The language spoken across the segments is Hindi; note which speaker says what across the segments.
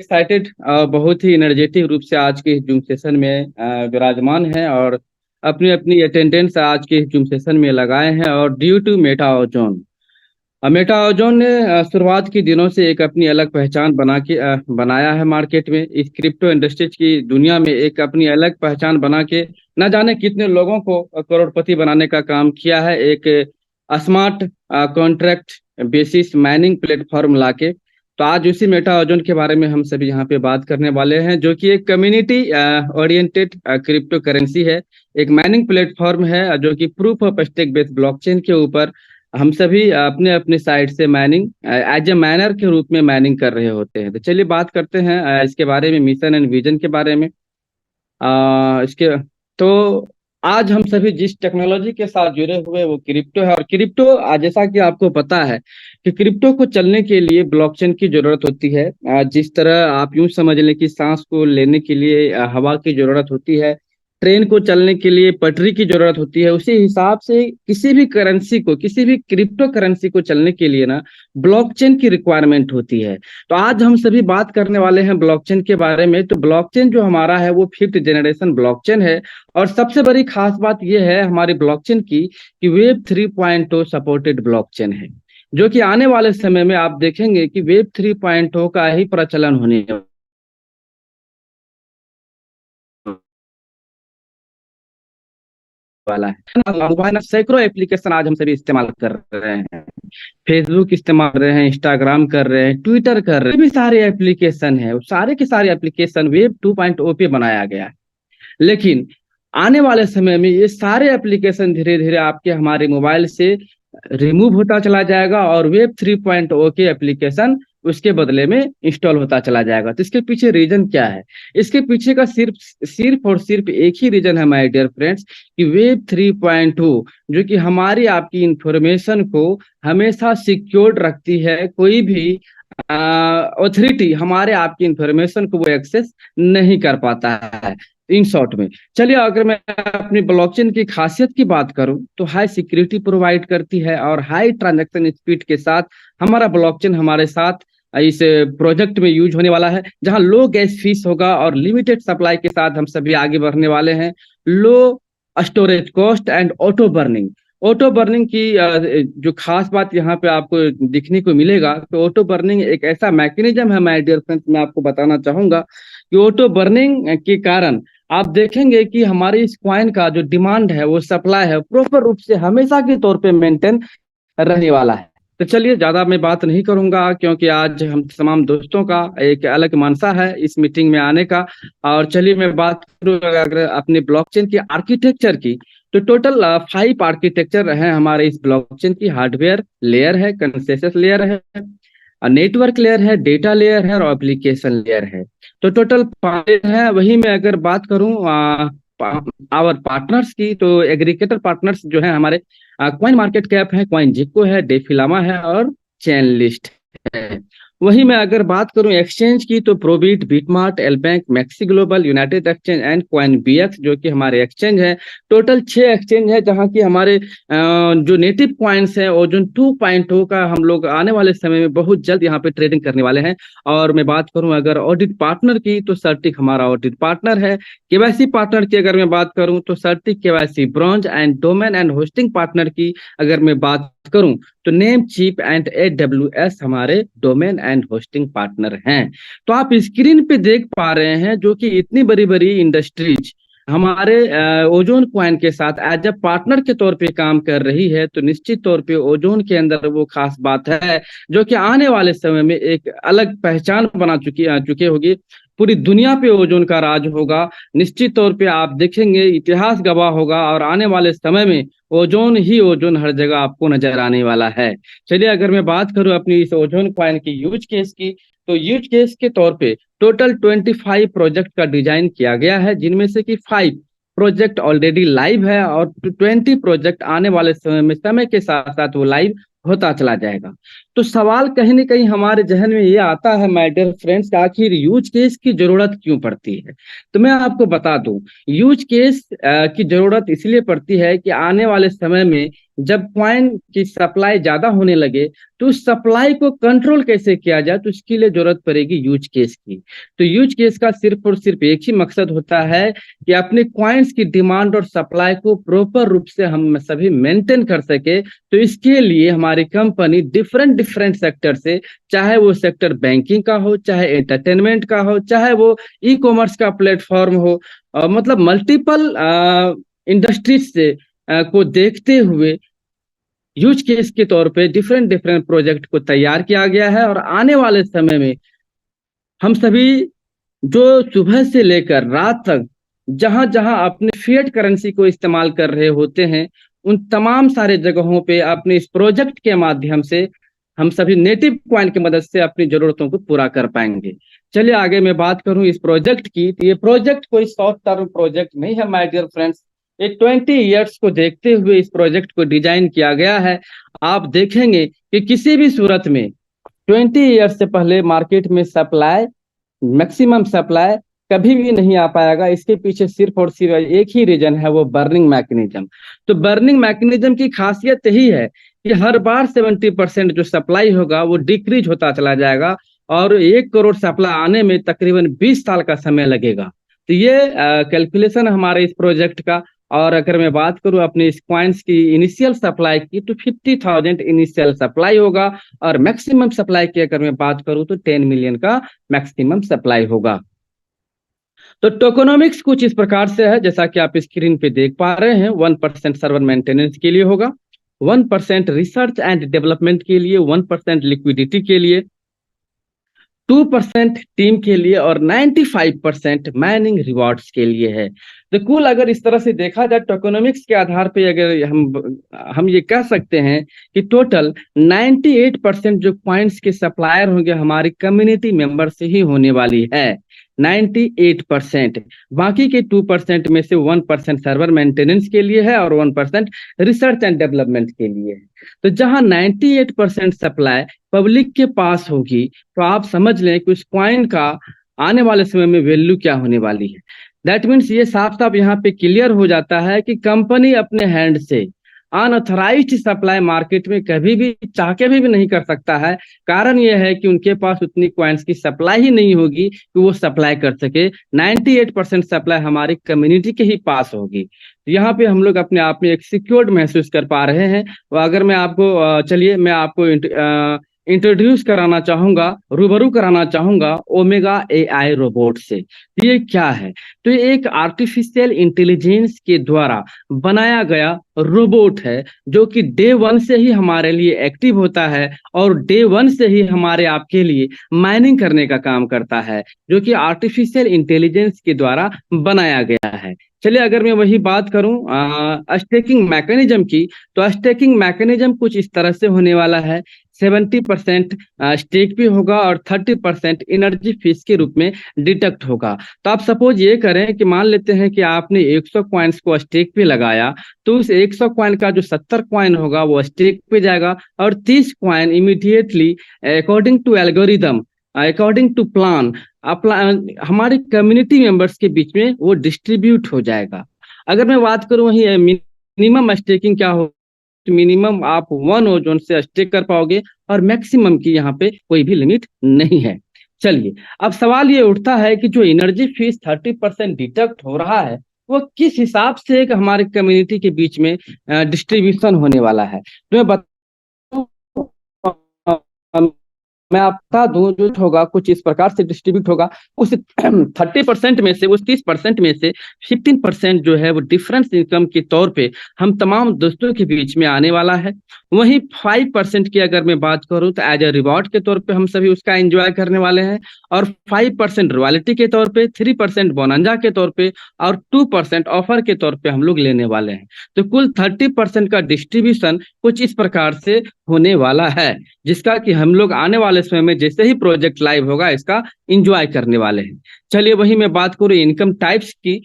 Speaker 1: एक्साइटेड बहुत ही एनर्जेटिक रूप से आज के जूम सेशन में विराजमान हैं और अपनी अपनी अटेंडेंस आज के जूम सेशन में लगाए हैं। और due to Meta Ozone, Meta Ozone ने शुरुआत के दिनों से एक अपनी अलग पहचान बनाया है मार्केट में। इस क्रिप्टो इंडस्ट्रीज की दुनिया में एक अपनी अलग पहचान बना के न जाने कितने लोगों को करोड़पति बनाने का काम किया है। एक smart contract basis mining platform लाके। तो आज उसी मेटा ओजोन के बारे में हम सभी यहाँ पे बात करने वाले हैं, जो कि एक कम्युनिटी ओरिएंटेड क्रिप्टो करेंसी है। एक माइनिंग प्लेटफॉर्म है जो कि proof of stake based blockchain के ऊपर हम सभी अपने अपने साइड से माइनिंग एज ए माइनर के रूप में माइनिंग कर रहे होते हैं। तो चलिए बात करते हैं इसके बारे में, मिशन एंड विजन के बारे में। इसके तो आज हम सभी जिस टेक्नोलॉजी के साथ जुड़े हुए वो क्रिप्टो है। और क्रिप्टो जैसा कि आपको पता है कि क्रिप्टो को चलने के लिए ब्लॉकचेन की जरूरत होती है। जिस तरह आप यूं समझ लें कि सांस को लेने के लिए हवा की जरूरत होती है, ट्रेन को चलने के लिए पटरी की जरूरत होती है, उसी हिसाब से किसी भी करेंसी को, किसी भी क्रिप्टो करेंसी को चलने के लिए ना ब्लॉकचेन की रिक्वायरमेंट होती है। तो आज हम सभी बात करने वाले हैं ब्लॉकचेन के बारे में। तो ब्लॉकचेन जो हमारा है वो फिफ्थ जनरेशन ब्लॉकचेन है। और सबसे बड़ी खास बात यह है हमारी ब्लॉकचेन की कि वेब 3.0 सपोर्टेड ब्लॉकचेन है, जो कि आने वाले समय में आप देखेंगे कि वेब 3.0 का ही प्रचलन होने वाला है। मोबाइल में सैकड़ों एप्लीकेशन आज हम सभी इस्तेमाल कर रहे हैं। फेसबुक इस्तेमाल कर रहे हैं, इंस्टाग्राम कर रहे हैं, ट्विटर कर रहे हैं, भी सारे एप्लीकेशन है। सारे के सारे एप्लीकेशन वेब 2.0 पे बनाया गया है। लेकिन आने वाले समय में ये सारे एप्लीकेशन धीरे धीरे आपके हमारे मोबाइल से रिमूव होता चला जाएगा और वेब 3.0 के एप्लीकेशन उसके बदले में इंस्टॉल होता चला जाएगा। तो इसके पीछे रीजन क्या है? इसके पीछे का सिर्फ सिर्फ और सिर्फ एक ही रीजन है माय डियर फ्रेंड्स, कि वेब 3.2 जो कि हमारी आपकी इंफॉर्मेशन को हमेशा सिक्योर्ड रखती है। कोई भी ऑथोरिटी हमारे आपकी इंफॉर्मेशन को वो एक्सेस नहीं कर पाता है। इन शॉर्ट में चलिए, अगर मैं अपनी ब्लॉकचेन की खासियत की बात करूं तो हाई सिक्योरिटी प्रोवाइड करती है और हाई ट्रांजैक्शन स्पीड के साथ हमारा ब्लॉकचेन हमारे साथ इस प्रोजेक्ट में यूज होने वाला है, जहां लो गैस फीस होगा और लिमिटेड सप्लाई के साथ हम सभी आगे बढ़ने वाले हैं। Low storage cost and auto burning की जो खास बात यहाँ पे आपको दिखने को मिलेगा, तो ऑटो बर्निंग एक ऐसा मैकेनिज्म है माय डियर फ्रेंड्स, मैं आपको बताना चाहूंगा कि ऑटो बर्निंग के कारण आप देखेंगे कि हमारी इस कॉइन का जो डिमांड है, वो सप्लाई है, प्रॉपर रूप से हमेशा के तौर पे मेंटेन रहने वाला है। तो चलिए, ज्यादा मैं बात नहीं करूंगा क्योंकि आज हम तमाम दोस्तों का एक अलग मानसा है इस मीटिंग में आने का। और चलिए मैं बात करूँ अगर अपने ब्लॉकचेन की आर्किटेक्चर की, तो टोटल 5 आर्किटेक्चर है हमारे इस ब्लॉकचेन की। हार्डवेयर लेयर है, कंसेंसस लेयर है, नेटवर्क लेयर है, डेटा लेयर है और एप्लीकेशन लेयर है। तो टोटल 5 है। वही मैं अगर बात करूं आवर पार्टनर्स की, तो एग्रीगेटर पार्टनर्स जो है हमारे कॉइन मार्केट कैप है, कॉइन जिक्को है, डेफिलामा है और चेन लिस्ट है। वही मैं अगर बात करूं एक्सचेंज की, तो ProBit, BitMart, LBank, Maxi Global, United Exchange and coin BX जो कि हमारे एक्सचेंज है। टोटल 6 एक्सचेंज है, जहां की हमारे जो नेटिव कॉइन्स है ओजोन 2.0 का हम लोग आने वाले समय में बहुत जल्द यहाँ पे ट्रेडिंग करने वाले हैं। और मैं बात करूं अगर ऑडिट पार्टनर की, तो सर्टिक हमारा ऑडिट पार्टनर है। केवाईसी पार्टनर की अगर मैं बात करूं तो CertiK KYC bronze and domain and hosting partner की अगर मैं बात करूं तो नेम चीप एंड AWS हमारे डोमेन एंड होस्टिंग पार्टनर हैं। तो आप स्क्रीन पे देख पा रहे हैं जो कि इतनी बड़ी बड़ी इंडस्ट्रीज हमारे ओजोन कॉइन के साथ एज अ पार्टनर के तौर पे काम कर रही है। तो निश्चित तौर पे ओजोन के अंदर वो खास बात है जो कि आने वाले समय में एक अलग पहचान बना चुके होगी। पूरी दुनिया पे ओजोन का राज होगा। निश्चित तौर पे आप देखेंगे, इतिहास गवाह होगा और आने वाले समय में ओजोन ही ओजोन हर जगह आपको नजर आने वाला है। चलिए, अगर मैं बात करूं अपनी इस ओजोन कॉइन की यूज केस की, तो यूज केस के तौर पे टोटल 25 प्रोजेक्ट का डिजाइन किया गया है, जिनमें से कि 5 प्रोजेक्ट ऑलरेडी लाइव है और 20 प्रोजेक्ट आने वाले समय के साथ साथ वो लाइव होता चला जाएगा। तो सवाल कहीं ना कहीं हमारे जहन में ये आता है माय डियर फ्रेंड्स, आखिर यूज केस की जरूरत क्यों पड़ती है? तो मैं आपको बता दूं, यूज केस की जरूरत इसलिए पड़ती है कि आने वाले समय में जब कॉइन की सप्लाई ज्यादा होने लगे तो उस सप्लाई को कंट्रोल कैसे किया जाए, तो उसके लिए जरूरत पड़ेगी यूज केस की। तो यूज केस का सिर्फ और सिर्फ एक ही मकसद होता है कि अपने कॉइन्स की डिमांड और सप्लाई को प्रॉपर रूप से हम सभी मेंटेन कर सके। तो इसके लिए हमारी कंपनी डिफरेंट डिफरेंट सेक्टर से, चाहे वो सेक्टर बैंकिंग का हो, चाहे एंटरटेनमेंट का हो, चाहे वो ई कॉमर्स का प्लेटफॉर्म हो, मतलब मल्टीपल इंडस्ट्रीज से को देखते हुए यूज केस के तौर पे डिफरेंट डिफरेंट प्रोजेक्ट को तैयार किया गया है। और आने वाले समय में हम सभी जो सुबह से लेकर रात तक जहां जहां अपने फिएट करेंसी को इस्तेमाल कर रहे होते हैं, उन तमाम सारे जगहों पे अपने इस प्रोजेक्ट के माध्यम से हम सभी नेटिव कॉइन की मदद से अपनी जरूरतों को पूरा कर पाएंगे। चलिए आगे मैं बात करूं इस प्रोजेक्ट की, तो ये प्रोजेक्ट कोई शॉर्ट टर्म प्रोजेक्ट नहीं है माय डियर फ्रेंड्स। ये 20 ईयर्स को देखते हुए इस प्रोजेक्ट को डिजाइन किया गया है। आप देखेंगे कि किसी भी सूरत में 20 ईयर्स से पहले मार्केट में सप्लाई, मैक्सिमम सप्लाई कभी भी नहीं आ पाएगा। इसके पीछे सिर्फ और सिर्फ एक ही रीजन है, वो बर्निंग मैकेनिज्म। तो बर्निंग मैकेनिज्म की खासियत यही है कि हर बार 70% जो सप्लाई होगा वो डिक्रीज होता चला जाएगा, और 1 करोड़ सप्लाई आने में तकरीबन 20 साल का समय लगेगा। तो ये कैलकुलेशन हमारे इस प्रोजेक्ट का। और अगर मैं बात करूं अपने इस कॉइन्स की इनिशियल सप्लाई की, तो 50,000 इनिशियल सप्लाई होगा, और मैक्सिमम सप्लाई की अगर मैं बात करूं तो 10 मिलियन का मैक्सिमम सप्लाई होगा। तो टोकोनॉमिक्स कुछ इस प्रकार से है, जैसा कि आप स्क्रीन पे देख पा रहे हैं। 1% सर्वर मेंटेनेंस के लिए होगा, 1% रिसर्च एंड डेवलपमेंट के लिए, 1% लिक्विडिटी के लिए, 2% टीम के लिए, और 95% माइनिंग रिवॉर्ड्स के लिए है। तो कुल अगर इस तरह से देखा जाए टोकोनॉमिक्स के आधार पे, अगर हम ये कह सकते हैं कि टोटल 98% जो पॉइंट्स के सप्लायर होंगे हमारी कम्युनिटी मेंबर से ही होने वाली है, 98%। बाकी के 2% में से 1% सर्वर मेंटेनेंस के लिए है, और 1% रिसर्च एंड डेवलपमेंट के लिए है। तो जहां 98% सप्लाई पब्लिक के पास होगी, तो आप समझ लें कि उस कॉइन का आने वाले समय में वैल्यू क्या होने वाली है। दैट मीन्स ये साफ साफ यहाँ पे क्लियर हो जाता है कि कंपनी अपने हैंड से अनऑथराइज्ड सप्लाई मार्केट में कभी भी चाह के भी नहीं कर सकता है। कारण यह है कि उनके पास उतनी कॉइन्स की सप्लाई ही नहीं होगी कि वो सप्लाई कर सके। 98% सप्लाई हमारी कम्युनिटी के ही पास होगी। यहाँ पे हम लोग अपने आप में एक सिक्योर्ड महसूस कर पा रहे हैं। अगर मैं आपको चलिए मैं आपको इंट्रोड्यूस कराना चाहूंगा, रूबरू कराना चाहूंगा ओमेगा एआई रोबोट से। ये क्या है? तो ये एक आर्टिफिशियल इंटेलिजेंस के द्वारा बनाया गया रोबोट है, जो कि डे 1 से ही हमारे लिए एक्टिव होता है, और डे 1 से ही हमारे आपके लिए माइनिंग करने का काम करता है, जो कि आर्टिफिशियल इंटेलिजेंस के द्वारा बनाया गया है। चलिए अगर मैं वही बात करूं स्टेकिंग मैकेनिज्म की, तो स्टेकिंग मैकेनिज्म कुछ इस तरह से होने वाला है। 70% स्टेक भी होगा, और 30% एनर्जी फीस के रूप में डिडक्ट होगा। तो आप सपोज ये करें कि मान लेते हैं कि आपने 100 कॉइन्स को स्टेक पे लगाया, तो उस 100 कॉइन का जो 70 कॉइन होगा वो स्टेक पे जाएगा, और 30 coin immediately according to algorithm, according to plan हमारे कम्युनिटी मेंबर्स के बीच में वो डिस्ट्रीब्यूट हो जाएगा। अगर मैं बात करूं वही मिनिमम स्टेकिंग क्या हो, तो मिनिमम आप 1 ओजोन से स्टेक कर पाओगे, और मैक्सिमम की यहाँ पे कोई भी लिमिट नहीं है। चलिए अब सवाल ये उठता है कि जो एनर्जी फीस 30% डिडक्ट हो रहा है, वो किस हिसाब से एक हमारे कम्युनिटी के बीच में डिस्ट्रीब्यूशन होने वाला है। तो मैं बताऊं, मैं आपका दूं जो होगा कुछ इस प्रकार से डिस्ट्रीब्यूट होगा। उस 30% में से, उस 30% में से 15% जो है वो डिफरेंस इनकम के तौर पे हम तमाम दोस्तों के बीच में आने वाला है। वहीं 5% की अगर मैं बात करूं तो एज ए रिवॉर्ड के तौर पे हम सभी उसका एंजॉय करने वाले हैं, और 5% रॉयल्टी के तौर पे, 3% बोनंजा के तौर पे, और 2% ऑफर के तौर पे हम लोग लेने वाले हैं। तो कुल 30% का डिस्ट्रीब्यूशन कुछ इस प्रकार से होने वाला है, जिसका कि हम लोग आने वाले समय में जैसे ही प्रोजेक्ट लाइव होगा इसका एंजॉय करने वाले हैं। चलिए वही मैं बात करूं इनकम टाइप्स की,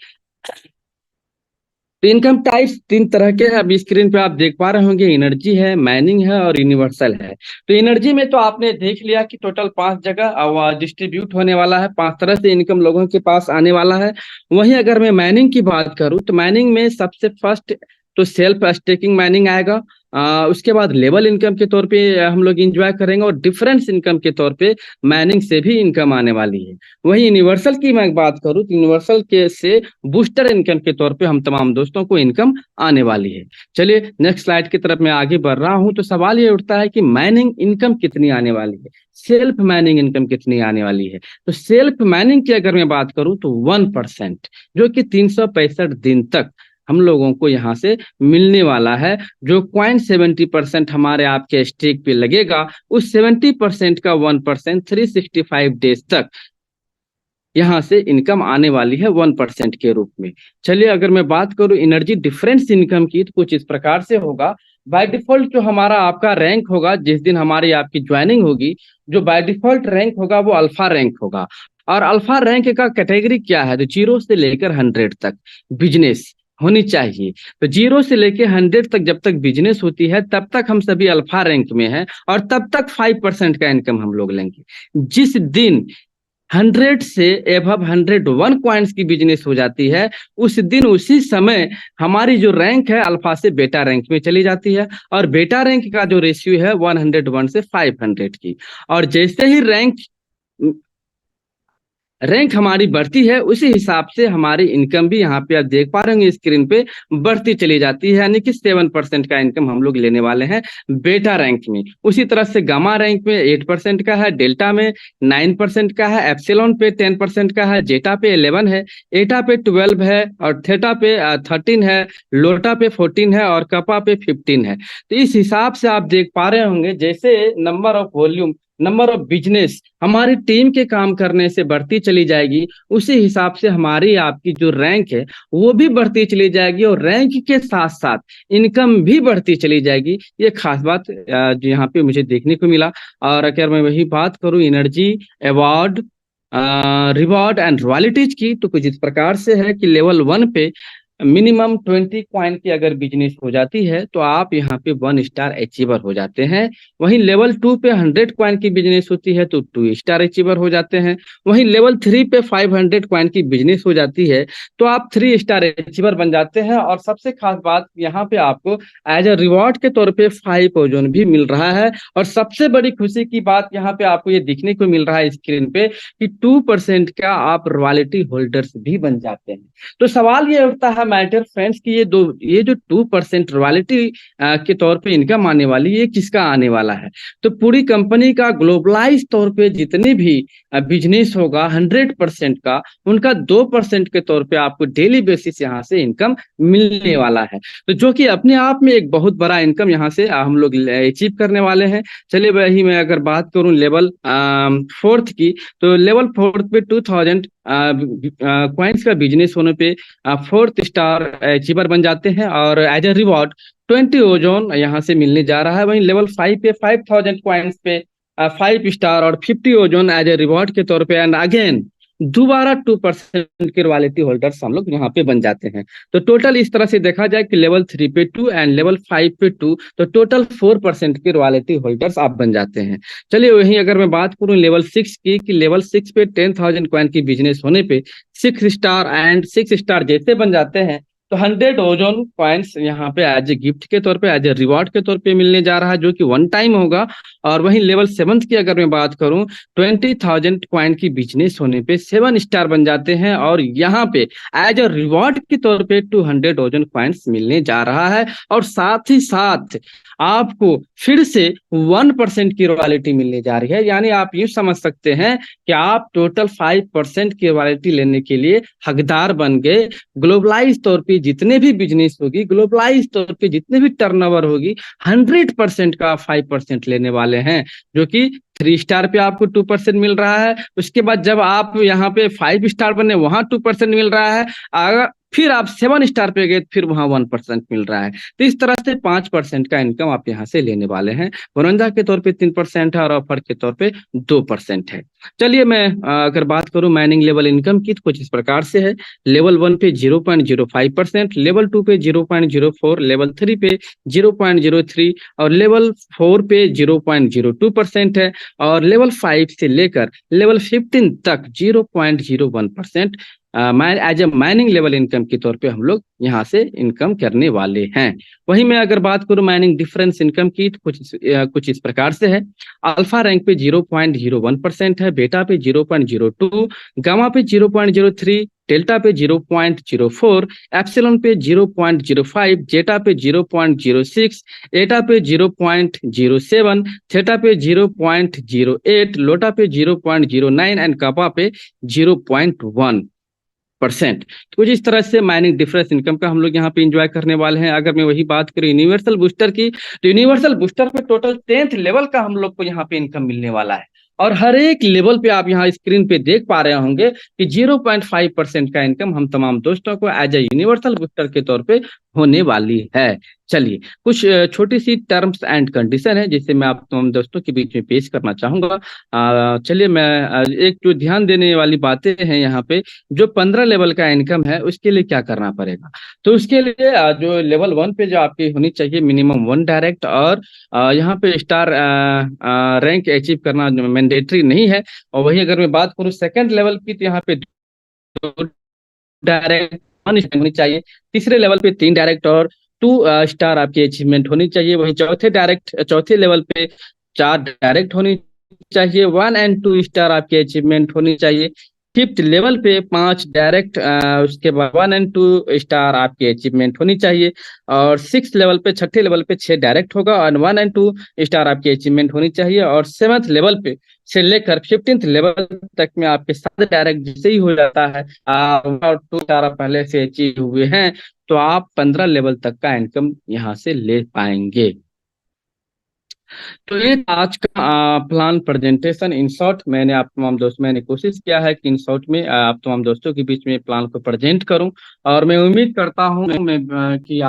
Speaker 1: तो इनकम टाइप्स 3 तरह के हैं। अभी स्क्रीन पे आप देख पा रहे होंगे, एनर्जी है, माइनिंग है, और यूनिवर्सल है। तो एनर्जी में तो आपने देख लिया कि टोटल 5 जगह डिस्ट्रीब्यूट होने वाला है, 5 तरह से इनकम लोगों के पास आने वाला है। वहीं अगर मैं माइनिंग की बात करूं तो माइनिंग में सबसे फर्स्ट तो सेल्फ स्टेकिंग माइनिंग आएगा, उसके बाद लेवल इनकम के तौर पे हम लोग इंजॉय करेंगे, और डिफरेंस इनकम के तौर पे माइनिंग से भी इनकम आने वाली है। वहीं यूनिवर्सल की मैं बात करूं तो यूनिवर्सल के से बूस्टर इनकम के तौर पे हम तमाम दोस्तों को इनकम आने वाली है। चलिए नेक्स्ट स्लाइड की तरफ मैं आगे बढ़ रहा हूं, तो सवाल ये उठता है कि माइनिंग इनकम कितनी आने वाली है, सेल्फ माइनिंग इनकम कितनी आने वाली है। तो सेल्फ माइनिंग की अगर मैं बात करूं तो 1%, जो कि 365 दिन तक हम लोगों को यहाँ से मिलने वाला है। जो 0.70% हमारे आपके स्टेक पे लगेगा, उस 70% का 1% 365 डेज तक यहाँ से इनकम आने वाली है 1% के रूप में। चलिए अगर मैं बात करूं एनर्जी डिफरेंस इनकम की, तो कुछ इस प्रकार से होगा। बाय डिफॉल्ट जो हमारा आपका रैंक होगा, जिस दिन हमारी आपकी ज्वाइनिंग होगी, जो बाय डिफॉल्ट रैंक होगा वो अल्फा रैंक होगा। और अल्फा रैंक का कैटेगरी क्या है, तो 0 से लेकर 100 तक बिजनेस होनी चाहिए। तो 0 से लेकर 100 तक जब तक बिजनेस होती है, तब तक हम सभी अल्फा रैंक में हैं, और तब तक 5% का इनकम हम लोग लेंगे। जिस दिन 100 से एबव 101 कॉइन्स की बिजनेस हो जाती है, उस दिन उसी समय हमारी जो रैंक है अल्फा से बेटा रैंक में चली जाती है, और बेटा रैंक का जो रेशियो है 101 से 500 की। और जैसे ही रैंक हमारी बढ़ती है, उसी हिसाब से हमारी इनकम भी यहाँ पे आप देख पा रहे होंगे स्क्रीन पे बढ़ती चली जाती है। यानी कि 7% का इनकम हम लोग लेने वाले हैं बेटा रैंक में। उसी तरह से गामा रैंक में 8% का है, डेल्टा में 9% का है, एप्सिलॉन पे 10% का है, जेटा पे 11 है, एटा पे 12 है, और थेटा पे 13 है, लोटा पे 14 है, और कपा पे 15 है। तो इस हिसाब से आप देख पा रहे होंगे, जैसे number of volume, number of business हमारी टीम के काम करने से बढ़ती चली जाएगी, उसी हिसाब से हमारी आपकी जो रैंक है वो भी बढ़ती चली जाएगी, और रैंक के साथ साथ इनकम भी बढ़ती चली जाएगी। ये खास बात जो यहाँ पे मुझे देखने को मिला। और अगर मैं वही बात करूँ energy award, reward and royalties की, तो कुछ इस प्रकार से है कि लेवल 1 पे मिनिमम 20 कॉइन की अगर बिजनेस हो जाती है, तो आप यहाँ पे 1 स्टार अचीवर हो जाते हैं। वहीं लेवल 2 पे 100 कॉइन की बिजनेस होती है तो 2 स्टार अचीवर हो जाते हैं। वहीं लेवल 3 पे 500 कॉइन की बिजनेस हो जाती है तो आप 3 स्टार अचीवर बन जाते हैं। और सबसे खास बात यहाँ पे आपको एज ए रिवॉर्ड के तौर पे 5 ओजोन भी मिल रहा है। और सबसे बड़ी खुशी की बात यहाँ पे आपको ये दिखने को मिल रहा है स्क्रीन पे कि 2% का आप रॉयल्टी होल्डर्स भी बन जाते हैं। तो सवाल ये उठता है माय डियर फ्रेंड्स कि ये जो 2% रॉयल्टी के तौर पे इनकम आने वाली है, ये किसका आने वाला है। तो पूरी कंपनी का ग्लोबलाइज तौर पे जितने भी बिजनेस होगा 100% का, उनका 2% के तौर पे आपको डेली बेसिस यहाँ से इनकम मिलने वाला है। तो जो कि अपने आप में एक बहुत बड़ा इनकम यहाँ से हम लोग अचीव करने वाले हैं। चलिए वही मैं अगर बात करूं लेवल 4th की, तो लेवल 4th पे 2000 कॉइन्स का बिजनेस होने पे 4th स्टार अचीवर बन जाते हैं, और एज ए रिवॉर्ड 20 ओजोन यहाँ से मिलने जा रहा है। वहीं लेवल 5 पे 5000 कॉइन्स पे 5 स्टार और 50 ओजोन एज ए रिवॉर्ड के तौर पे, एंड अगेन दोबारा 2% के रॉयल्टी होल्डर्स हम लोग यहाँ पे बन जाते हैं। तो टोटल इस तरह से देखा जाए कि लेवल 3 पे 2 एंड लेवल 5 पे 2, तो टोटल 4% के रॉयल्टी होल्डर्स आप बन जाते हैं। चलिए वहीं अगर मैं बात करूं लेवल 6 की, कि लेवल 6 पे 10,000 कॉइन की बिजनेस होने पे 6 स्टार एंड 6 स्टार जैसे बन जाते हैं, तो 100 ओजोन कॉइन्स यहाँ पे एज ए गिफ्ट के तौर पे, एज ए रिवॉर्ड के तौर पे मिलने जा रहा है, जो कि 1 टाइम होगा। और वहीं लेवल 7 की अगर मैं बात करूं, 20,000 कॉइन की बिजनेस होने पे 7 स्टार बन जाते हैं, और यहाँ पे एज ए रिवॉर्ड के तौर पे 200 ओजोन कॉइन्स मिलने जा रहा है। और साथ ही साथ आपको फिर से 1% की रॉयल्टी मिलने जा रही है। यानी आप यूं समझ सकते हैं कि आप टोटल 5% की रॉयल्टी लेने के लिए हकदार बन गए। ग्लोबलाइज तौर पे जितने भी बिजनेस होगी, ग्लोबलाइज तौर पे जितने भी टर्नओवर होगी, 100% का 5% लेने वाले हैं, जो कि 3 स्टार पे आपको 2% मिल रहा है। उसके बाद जब आप यहाँ पे 5 स्टार बने, वहां 2% मिल रहा है। अगर फिर आप 7 स्टार पे गए, फिर वहां 1% मिल रहा है। तो इस तरह से 5% का इनकम आप यहाँ से लेने वाले हैं। बोनंजा के तौर पे 3% है, और ऑफर के तौर पे 2% है। चलिए मैं अगर बात करूं माइनिंग लेवल इनकम की, तो कुछ इस प्रकार से है। लेवल 1 पे 0.05%, लेवल 2 पे 0.04, लेवल 3 पे 0.03, और लेवल 4 पे 0.02% है। और लेवल 5 से लेकर लेवल 15 तक 0.01% as a mining level income के तौर पे हम लोग यहाँ से इनकम करने वाले हैं। वहीं मैं अगर बात करूँ माइनिंग डिफरेंस इनकम की, तो कुछ इस प्रकार से है। अल्फा रैंक पे 0.01% है, बेटा पे 0.02, गामा पे 0.03, डेल्टा पे 0.04, एप्सिलॉन पे 0.05, जेटा पे 0.06, एटा पे 0.07, थीटा पे 0.08, लोटा पे 0.09 एंड कापा पे 0.1%। तो कुछ इस तरह से माइनिंग डिफरेंस इनकम का हम लोग यहाँ पे एंजॉय करने वाले हैं। अगर मैं वही बात करूँ यूनिवर्सल बूस्टर की, तो यूनिवर्सल बूस्टर पे टोटल 10th लेवल का हम लोग को यहाँ पे इनकम मिलने वाला है। और हर एक लेवल पे आप यहाँ स्क्रीन पे देख पा रहे होंगे कि 0.5% का इनकम हम तमाम दोस्तों को एज ए यूनिवर्सल बूस्टर के तौर पे होने वाली है। चलिए, कुछ छोटी सी टर्म्स एंड कंडीशन है जिसे मैं आप तमाम दोस्तों के बीच में पेश करना चाहूंगा। चलिए, मैं एक जो ध्यान देने वाली बातें हैं यहाँ पे, जो 15 लेवल का इनकम है उसके लिए क्या करना पड़ेगा। तो उसके लिए जो लेवल 1 पे जो आपकी होनी चाहिए मिनिमम 1 डायरेक्ट, और यहाँ पे स्टार रैंक अचीव करना मैंडेटरी नहीं है। और वही अगर मैं बात करूँ सेकंड लेवल की, तो यहाँ पे 2 डायरेक्ट 1 स्टार होनी चाहिए। तीसरे लेवल पे 3 डायरेक्ट और 2 स्टार आपकी अचीवमेंट होनी चाहिए। वही चौथे लेवल पे 4 डायरेक्ट होनी चाहिए, 1 एंड 2 स्टार आपकी अचीवमेंट होनी चाहिए। फिफ्थ लेवल पे 5 डायरेक्ट, उसके बाद 1 एंड 2 स्टार आपकी अचीवमेंट होनी चाहिए। और छठे लेवल पे 6 डायरेक्ट होगा और 1 एंड 2 स्टार आपकी अचीवमेंट होनी चाहिए। और 7th लेवल पे से लेकर 15th लेवल तक में आपके 7 डायरेक्ट जैसे ही हो जाता है और 2 स्टार पहले से अचीव हुए हैं, तो आप 15 लेवल तक का इनकम यहाँ से ले पाएंगे। तो ये आज का प्लान प्रेजेंटेशन इन शॉर्ट मैंने कोशिश किया है कि इन शॉर्ट में आप तमाम दोस्तों के बीच में प्लान को प्रेजेंट करूं। और मैं उम्मीद करता हूं कि